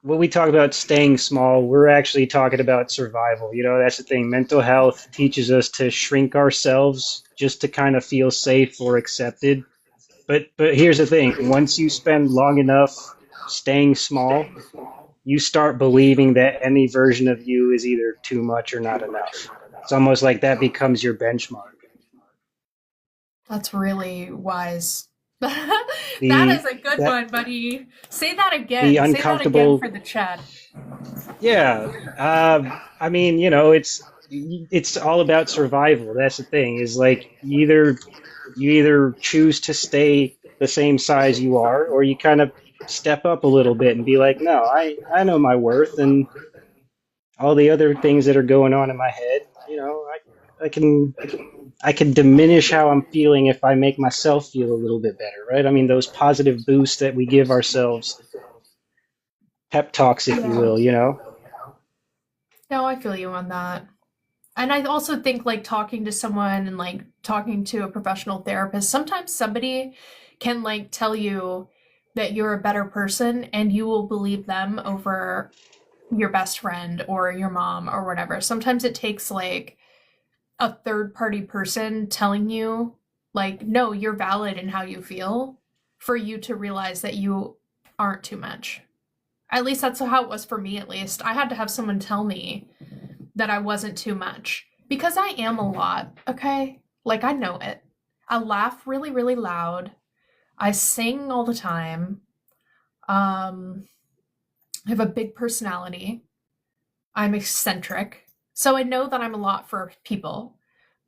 when we talk about staying small, we're actually talking about survival. That's the thing. Mental health teaches us to shrink ourselves just to kind of feel safe or accepted. but here's the thing. Once you spend long enough staying small, you start believing that any version of you is either too much or not enough. It's almost like that becomes your benchmark. That's really wise. That is The a good that one, buddy. Say that the again. Say that again uncomfortable for the chat. Yeah, I mean, it's all about survival. That's the thing. Is like you either choose to stay the same size you are, or you kind of step up a little bit and be like, no, I know my worth and all the other things that are going on in my head. I can diminish how I'm feeling if I make myself feel a little bit better, right? I mean, those positive boosts that we give ourselves, pep talks, if you Yeah. will. No, I feel you on that. And I also think like talking to someone and like talking to a professional therapist, sometimes somebody can like tell you that you're a better person and you will believe them over your best friend or your mom or whatever. Sometimes it takes like a third party person telling you like no, you're valid in how you feel for you to realize that you aren't too much. At least that's how it was for me at least. I had to have someone tell me that I wasn't too much because I am a lot, okay? Like I know it. I laugh really really loud. I sing all the time. I have a big personality. I'm eccentric. So I know that I'm a lot for people,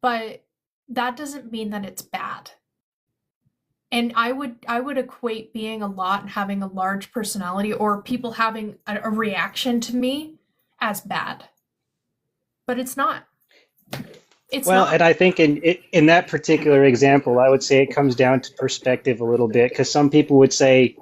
but that doesn't mean that it's bad. And I would equate being a lot and having a large personality or people having a reaction to me as bad. But it's not. It's Well, not. and I think in that particular example, I would say it comes down to perspective a little bit, because some people would say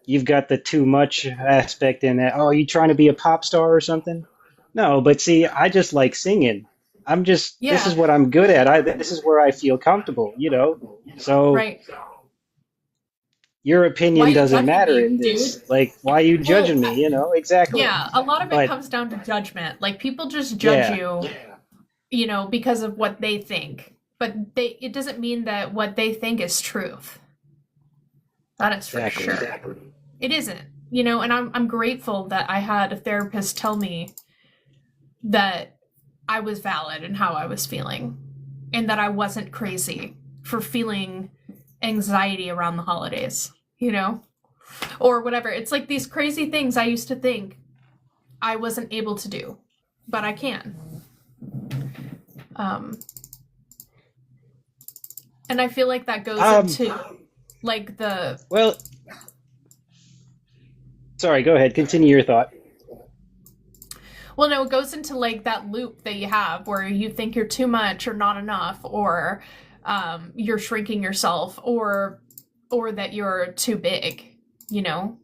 you've got the too much aspect in that. Oh, you trying to be a pop star or something? No, but see, I just like singing. This is Yeah, what I'm good at. This is where I feel comfortable. So right. your Why opinion you doesn't judging matter me, in dude? this. Like, why are you Well, judging me? Exactly. yeah, a lot of it But comes down to judgment. Like people just judge yeah, you, because of what they think. But it doesn't mean that what they think is truth. That is for exactly. sure. It isn't. And I'm grateful that I had a therapist tell me that I was valid in how I was feeling and that I wasn't crazy for feeling anxiety around the holidays, or whatever. It's like these crazy things I used to think I wasn't able to do, but I can. Um, and I feel like that goes Um, into like the well, sorry, go ahead. Continue your thought. well, no, it goes into like that loop that you have where you think you're too much or not enough, or you're shrinking yourself, or that you're too big. You know?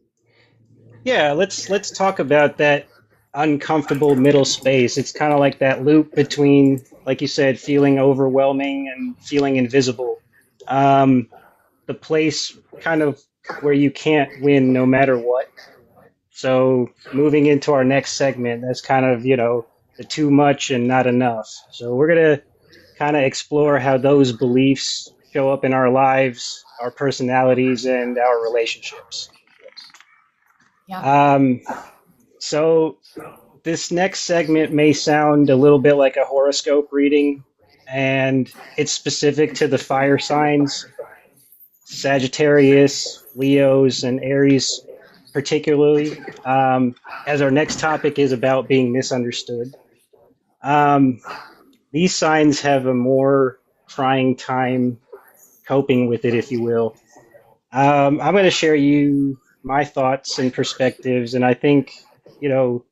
Yeah, let's talk about that uncomfortable middle space. It's kind of like that loop between, like you said, feeling overwhelming and feeling invisible. Um, the place kind of where you can't win no matter what. So moving into our next segment, that's kind of, the too much and not enough. So we're gonna kind of explore how those beliefs show up in our lives, our personalities, and our relationships. Yeah. Um, so this next segment may sound a little bit like a horoscope reading, and it's specific to the fire signs, Sagittarius, Leos, and Aries, particularly, as our next topic is about being misunderstood. Um, these signs have a more trying time coping with it, if you will. I'm going to share you my thoughts and perspectives, and I think, you know,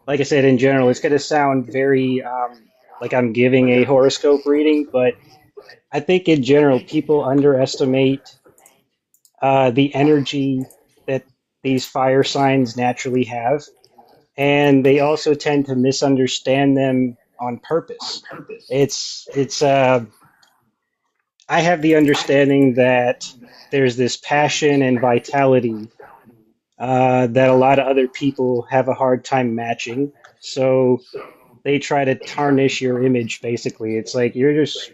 like I said, in general, it's going to sound very like I'm giving a horoscope reading, but I think in general, people underestimate the energy that these fire signs naturally have, and they also tend to misunderstand them on purpose. It's I have the understanding that there's this passion and vitality that a lot of other people have a hard time matching. So they try to tarnish your image, basically. It's like you're just,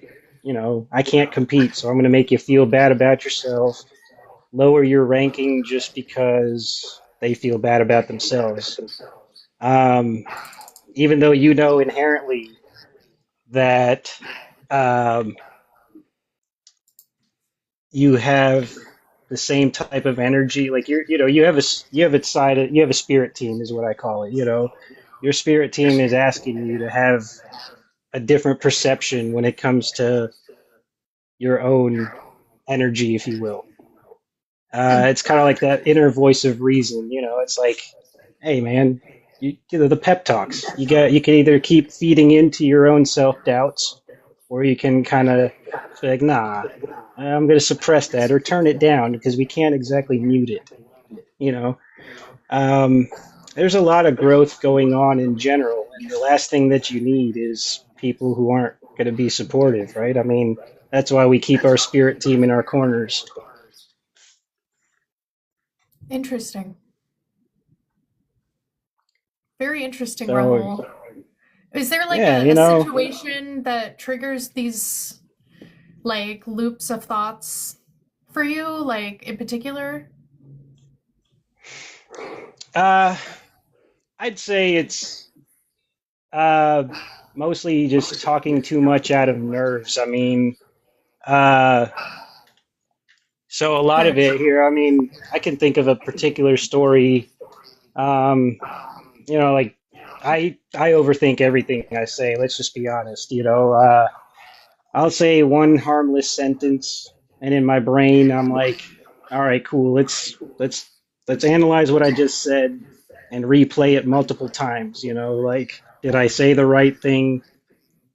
I can't compete, so I'm going to make you feel bad about yourself. lower your ranking just because they feel bad about themselves. Um, Even though you know inherently that um, you have the same type of energy, like you have you have a spirit team, is what I call it. Your spirit team is asking you to have a different perception when it comes to your own energy, if you will. And It's kind of like that inner voice of reason. It's like, hey, man, the pep talks. You can either keep feeding into your own self doubts, or you can kind of be like, nah, I'm going to suppress that or turn it down because we can't exactly mute it. You know, um, there's a lot of growth going on in general, and the last thing that you need is people who aren't going to be supportive, right? I mean, that's why we keep our spirit team in our corners. interesting. Very interesting, So, Rahul. Is there like yeah, a situation that triggers these like loops of thoughts for you, like in particular? uh, I'd say it's uh, mostly just talking too much out of nerves. I mean, uh, so a lot Okay. of it here, I mean, I can think of a particular story. Um, like I overthink everything I say. Let's just be honest. I'll say one harmless sentence, and in my brain, I'm like, all right, cool. Let's analyze what I just said and replay it multiple times. Like, did I say the right thing?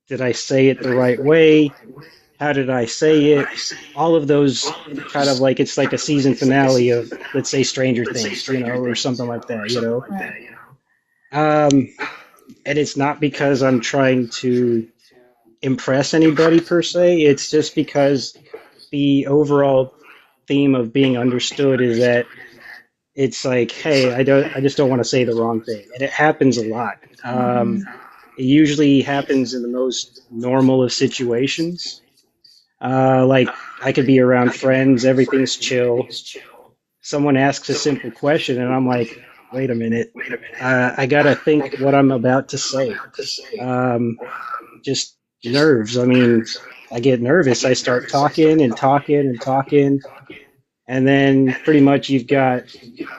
Did I say it the right way? How did I say it? All of those kind of like it's like a season finale of, let's say, Stranger Things, or something like that. Right. Um, and it's not because I'm trying to impress anybody per se. It's just because the overall theme of being understood is that it's like, hey, I just don't want to say the wrong thing, and it happens a lot. Mm-hmm. It usually happens in the most normal of situations. Like I could be around friends, everything's chill. Someone asks a simple question, and I'm like, wait a minute, I gotta think what I'm about to say. Um, just nerves. I mean, I get nervous. I start talking and talking and talking, and then pretty much you've got,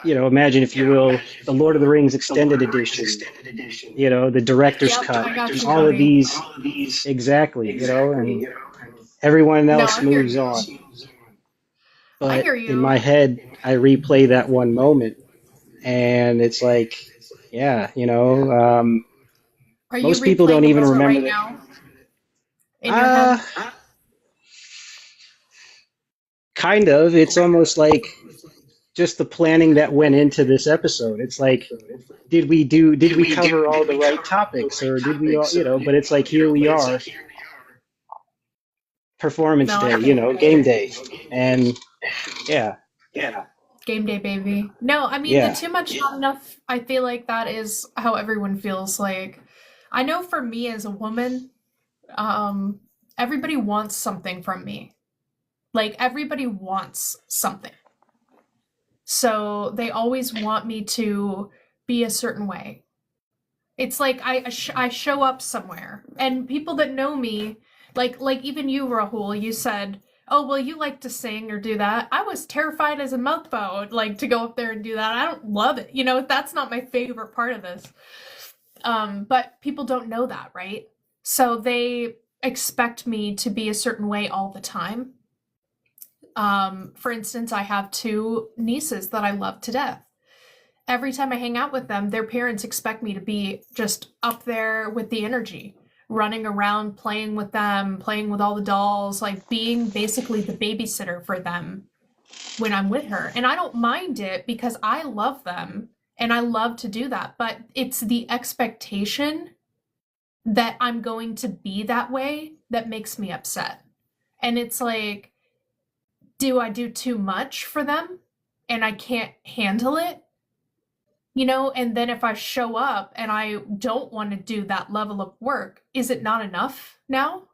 imagine if you will, the Lord of the Rings extended edition, the director's Yep, cut, I got you, all of buddy. these exactly, and everyone No, else I hear moves you. on. I But hear in you. my head, I replay that one moment, and it's like, yeah, Are you most people replaying don't the even moment remember right that. now in your Uh, head? Kind of. It's almost like just the planning that went into this episode. It's like, did we cover all the right topics, or did we all, but it's like, here we are, performance No, I day, get game it. day. And yeah, Game day, baby. No, I mean, the yeah. too much, not enough, I feel like that is how everyone feels. Like, I know for me as a woman, um, everybody wants something from me. Like, everybody wants something. So they always want me to be a certain way. It's like I show up somewhere, and people that know me, like even you, Rahul, you said, "Oh, well, you like to sing or do that." I was terrified as a mouthbow, like to go up there and do that. I don't love it, That's not my favorite part of this. But people don't know that, right? So they expect me to be a certain way all the time. For instance, I have two nieces that I love to death. Every time I hang out with them, their parents expect me to be just up there with the energy, running around, playing with them, playing with all the dolls, like being basically the babysitter for them when I'm with her. And I don't mind it because I love them and I love to do that. But it's the expectation that I'm going to be that way that makes me upset. And it's like, do I do too much for them and I can't handle it? And then if I show up and I don't want to do that level of work, is it not enough now?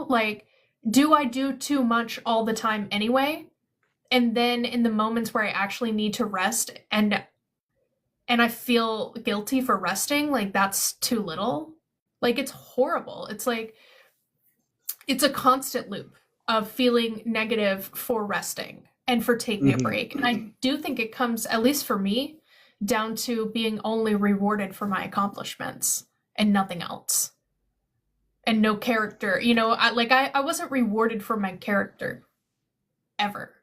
Like, do I do too much all the time anyway? And then in the moments where I actually need to rest and I feel guilty for resting, like that's too little. Like it's horrible. It's like it's a constant loop of feeling negative for resting and for taking a Hmm. break. And I do think it comes, at least for me, down to being only rewarded for my accomplishments and nothing else. And no character. I wasn't rewarded for my character ever.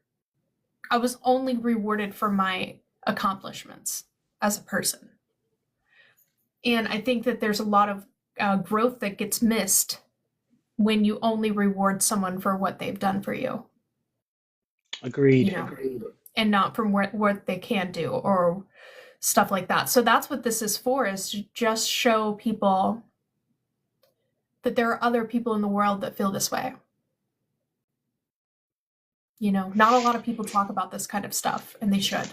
I was only rewarded for my accomplishments as a person. And I think that there's a lot of growth that gets missed when you only reward someone for what they've done for you, you Agreed. know, and not from what they can do or stuff like that. So that's what this is for, is to just show people that there are other people in the world that feel this way. Not a lot of people talk about this kind of stuff, and they should.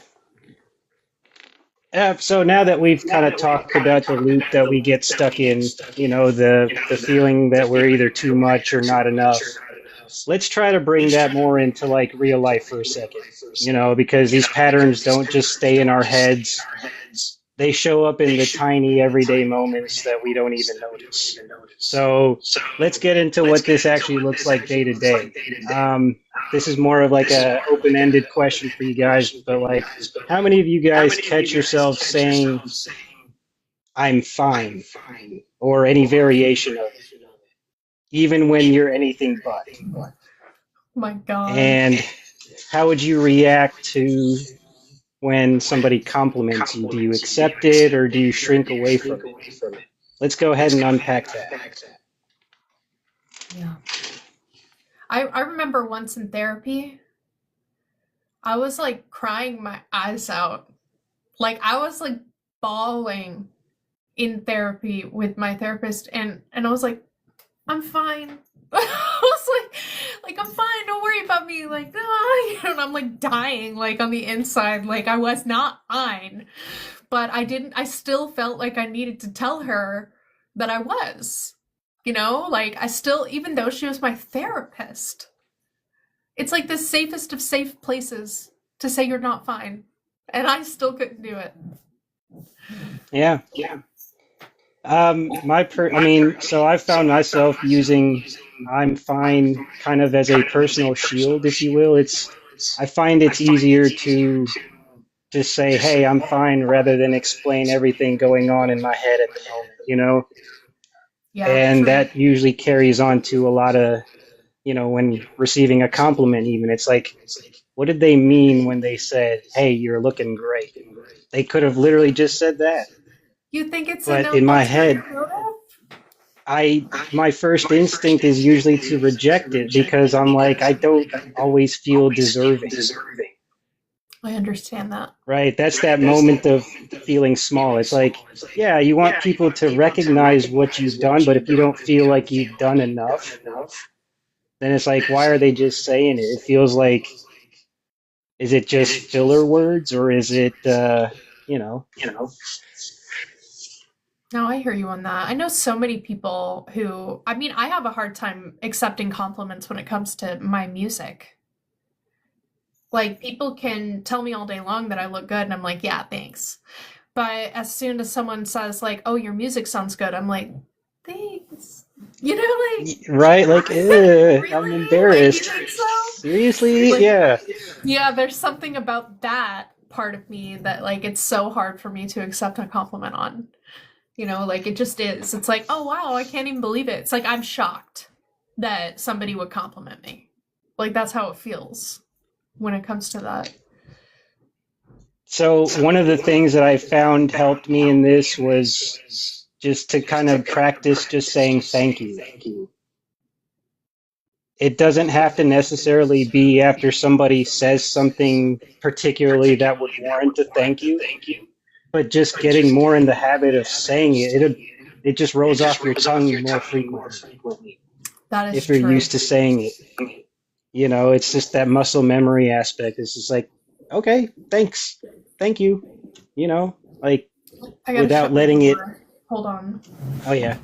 So now that we've kind of talked about the loop that we get stuck in, the feeling that we're either too much or not enough, let's try to bring that more into like real life for a second. Because these patterns don't just stay in our heads. They show up in the tiny everyday moments that we don't even notice. So let's get into what this actually looks like day to day. This is more of like a open-ended question for you guys, but like, how many of you guys catch yourself saying, "I'm fine," or any variation of it, even when you're anything but? My God. And how would you react to when somebody compliments you? Do you accept it or do you shrink away from it? Let's go ahead and unpack that. Yeah. I remember once in therapy, I was like crying my eyes out. Like I was like bawling in therapy with my therapist, and I was like, I'm fine. I was like I'm fine, don't worry about me. Like, and I'm like dying like on the inside. Like I was not fine. But I still felt like I needed to tell her that I was. Like I still, even though she was my therapist, it's like the safest of safe places to say you're not fine. And I still couldn't do it. Yeah. So I've found myself using "I'm fine" kind of as a personal shield, if you will. I find it's easier to just say, "Hey, I'm fine," rather than explain everything going on in my head at the moment. Yeah, And true. that usually carries on to a lot of, when receiving a compliment, even it's like, what did they mean when they said, "Hey, you're looking great"? They could have literally just said that. You think it's an But in my ulterior head, motive? my first instinct is usually to reject it because I'm like, I don't always feel deserving, I understand that. right? That's that moment of feeling small. It's like, yeah, you want people to recognize what you've done, but if you don't feel like you've done enough, then it's like, why are they just saying it? It feels like, is it just filler words or is it, you know, No, I hear you on that. I know so many people who, I mean, I have a hard time accepting compliments when it comes to my music. Like, people can tell me all day long that I look good, and I'm like, yeah, thanks. But as soon as someone says, like, oh, your music sounds good, I'm like, thanks. Like, right? Like, I'm really? Like, you embarrassed. think so? Seriously? Like, Yeah. yeah, there's something about that part of me that, like, it's so hard for me to accept a compliment on. Like it just is. It's like, oh wow, I can't even believe it. It's like I'm shocked that somebody would compliment me. Like that's how it feels when it comes to that. So one of the things that I found helped me in this was just to kind of practice just saying thank you. It doesn't have to necessarily be after somebody says something particularly that would warrant a thank you, but just getting more in the habit of saying it just rolls off your tongue more frequently That is if you're true. used to saying it. It's just that muscle memory aspect. It's just like, okay, thanks, thank you, like I gotta without shut my letting it. door. Hold on. Oh yeah.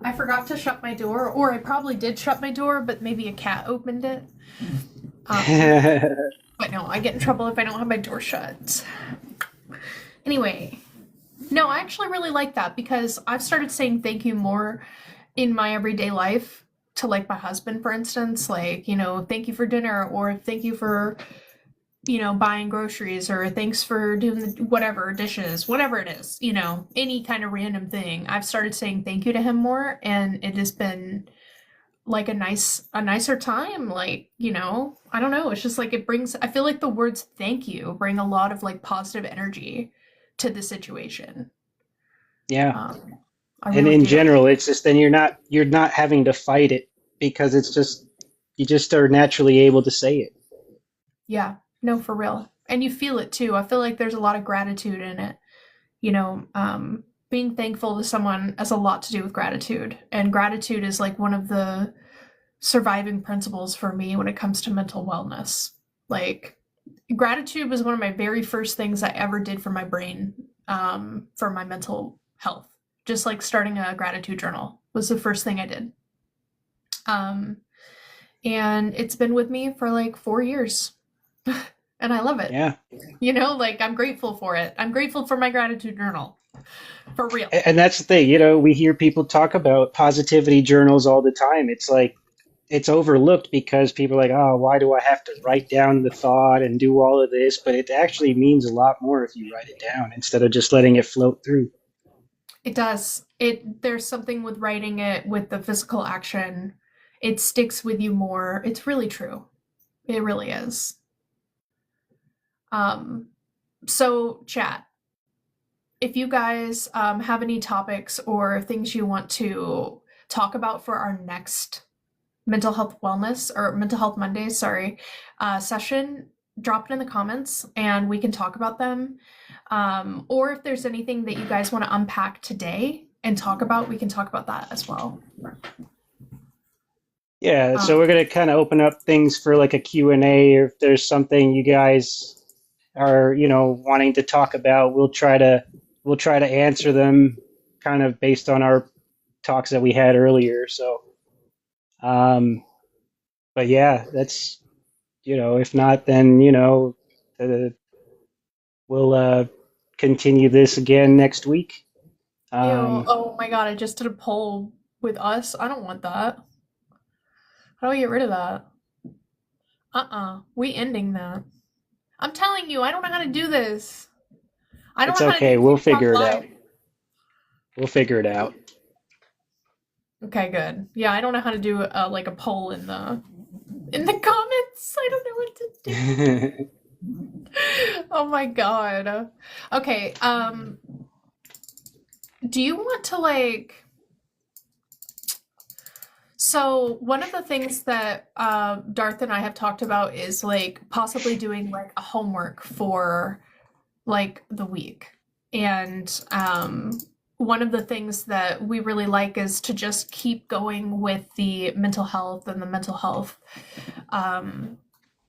I forgot to shut my door, or I probably did shut my door, but maybe a cat opened it. Um, but no, I get in trouble if I don't have my door shut. Anyway, no, I actually really like that because I've started saying thank you more in my everyday life to like my husband, for instance, like, thank you for dinner, or thank you for, buying groceries, or thanks for doing the whatever dishes, whatever it is, any kind of random thing. I've started saying thank you to him more, and it has been like a nicer time. Like, I don't know. It's just like I feel like the words thank you bring a lot of like positive energy to the situation. Yeah. Um, I And really in do. general, it's just then you're not having to fight it because it's just you just are naturally able to say it. Yeah, no, for real. And you feel it too. I feel like there's a lot of gratitude in it. Being thankful to someone has a lot to do with gratitude. And gratitude is like one of the surviving principles for me when it comes to mental wellness. Like, gratitude was one of my very first things I ever did for my brain, for my mental health. Just like starting a gratitude journal was the first thing I did. Um, and it's been with me for like 4 years. And I love it. Yeah. Like I'm grateful for it. I'm grateful for my gratitude journal. For real. And that's the thing, we hear people talk about positivity journals all the time. It's like it's overlooked because people are like, oh, why do I have to write down the thought and do all of this? But it actually means a lot more if you write it down instead of just letting it float through. It does. There's something with writing it with the physical action. It sticks with you more. It's really true. It really is. Um so chat, if you guys have any topics or things you want to talk about for our next mental health wellness or mental health Mondays, sorry, session, drop it in the comments and we can talk about them. Or if there's anything that you guys want to unpack today and talk about, we can talk about that as well. Yeah, so Um, we're going to kind of open up things for like a Q&A, or if there's something you guys are, wanting to talk about, we'll try to answer them kind of based on our talks that we had earlier. So, um, but yeah, that's, if not, then, uh, we'll continue this again next week. Ew, Um, oh my god, I just did a poll with us. I don't want that. How do I get rid of that? We ending that. I'm telling you, I don't know how to do this. I don't it's know how to okay. do We'll TikTok figure it out. live. We'll figure it out. Okay, good. Yeah, I don't know how to do like a poll in the comments. I don't know what to do. Oh my god. Okay, do you want to like so one of the things that Darth and I have talked about is like possibly doing like a homework for like the week. And one of the things that we really like is to just keep going with the mental health and the mental health um,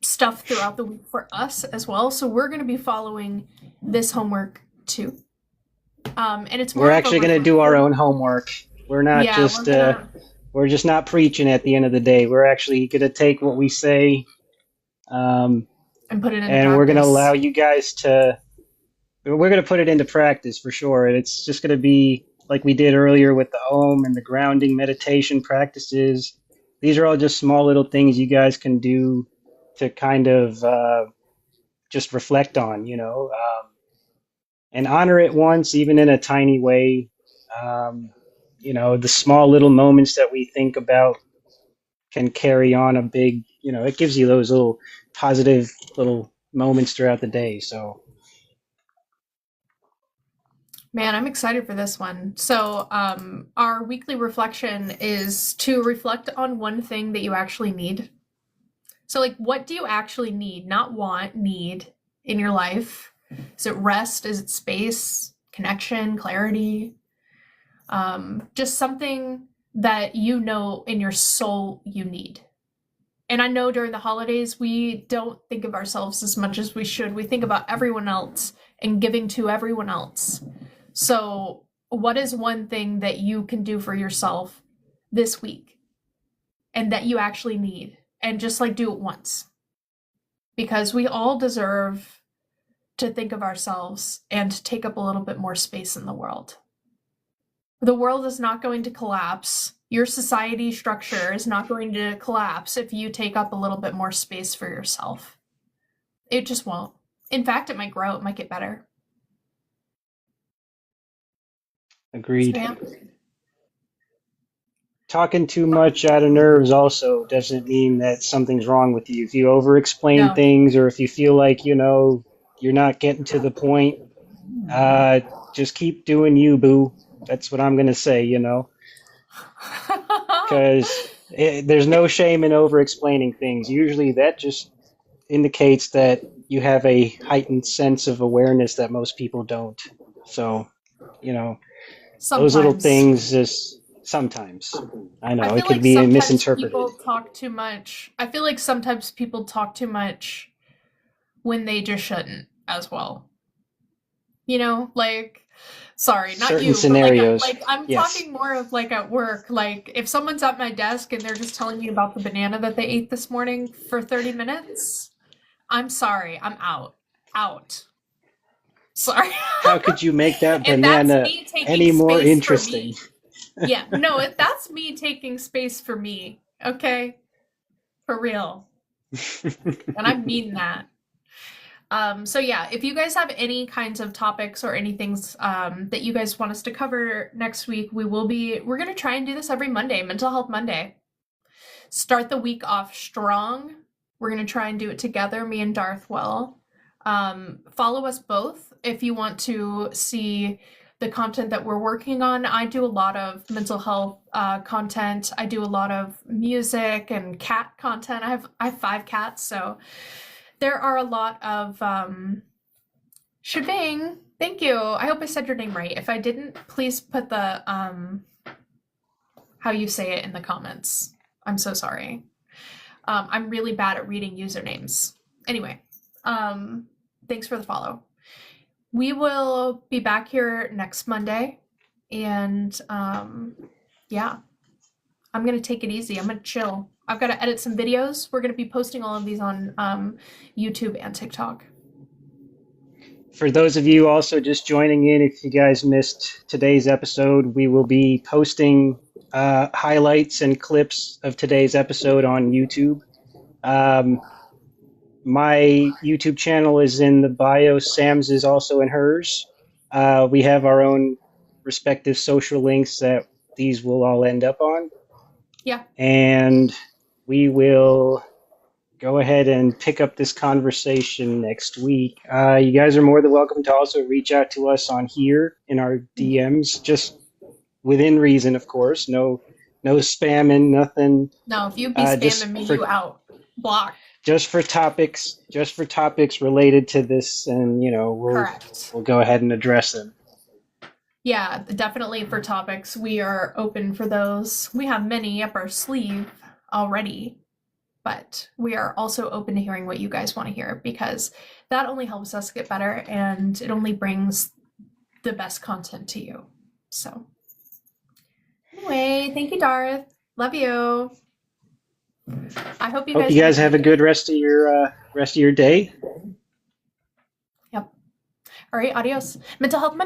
stuff throughout the week for us as well. So we're going to be following this homework too. And it's We're more of a actually going to do our reflection. own homework. We're not Yeah, just we're just not preaching at the end of the day. We're actually going to take what we say, um, and put it into and we're going to allow practice. you guys to. We're going to put it into practice for sure. And it's just going to be like we did earlier with the Om and the grounding meditation practices. These are all just small little things you guys can do to kind of just reflect on, and honor it once, even in a tiny way. Um, the small little moments that we think about can carry on a big, it gives you those little positive little moments throughout the day. So, Man, I'm excited for this one. So, our weekly reflection is to reflect on one thing that you actually need. So, like, what do you actually need? Not want, need in your life. Is it rest? Is it space, connection, clarity? Just something that you know in your soul you need. And I know during the holidays, we don't think of ourselves as much as we should. We think about everyone else and giving to everyone else. So, what is one thing that you can do for yourself this week and that you actually need, and just like do it once, because we all deserve to think of ourselves and take up a little bit more space in the world. The world is not going to collapse. Your society structure is not going to collapse if you take up a little bit more space for yourself. It just won't. In fact, it might grow, it might get better. So, Agreed. yeah. Talking too much out of nerves also doesn't mean that something's wrong with you. If you over explain No. things, or if you feel like, you're not getting to the point, uh, just keep doing you, boo. That's what I'm going to say. Because there's no shame in over explaining things. Usually that just indicates that you have a heightened sense of awareness that most people don't. So, you know, those little Sometimes. things just sometimes. I I know it feel could like be sometimes misinterpreted. people talk too much. I feel like sometimes people talk too much when they just shouldn't as well. Like, sorry, not Certain you, but like scenarios, like I'm yes. talking more of like at work. Like if someone's at my desk and they're just telling me about the banana that they ate this morning for 30 minutes, I'm sorry, I'm out. Out. Sorry. How could you make that If that's banana me taking any more space for interesting? me. Yeah, no, if that's me taking space for me, okay? For real. And I mean that. So yeah, if you guys have any kinds of topics or anything that you guys want us to cover next week, we're gonna try and do this every Monday, Mental Health Monday. Start the week off strong. We're gonna try and do it together, me and Darth will. Follow us both if you want to see the content that we're working on. I do a lot of mental health content. I do a lot of music and cat content. I have 5 cats, so there are a lot of shebang. Thank you. I hope I said your name right. If I didn't, please put the how you say it in the comments. I'm so sorry. I'm really bad at reading usernames. Anyway, thanks for the follow. We will be back here next Monday, and yeah, I'm gonna take it easy. I'm gonna chill. I've got to edit some videos. We're gonna be posting all of these on YouTube and TikTok. For those of you also just joining in, if you guys missed today's episode, we will be posting highlights and clips of today's episode on YouTube. Um, my YouTube channel is in the bio. Sam's is also in hers. We have our own respective social links that these will all end up on. Yeah. And we will go ahead and pick up this conversation next week. You guys are more than welcome to also reach out to us on here in our DMs, just within reason, of course. No spamming, nothing. No, if you be Just spamming me, for you out. Block. just for topics related to this, and we'll Correct. we'll go ahead and address them. Yeah, definitely for topics. We are open for those. We have many up our sleeve already, but we are also open to hearing what you guys want to hear, because that only helps us get better and it only brings the best content to you. So, anyway, thank you, Darth. Love you. I hope you Hope guys you have a guys great have a day. good rest of your day. Yep. All right, adios. Mental Health Monday.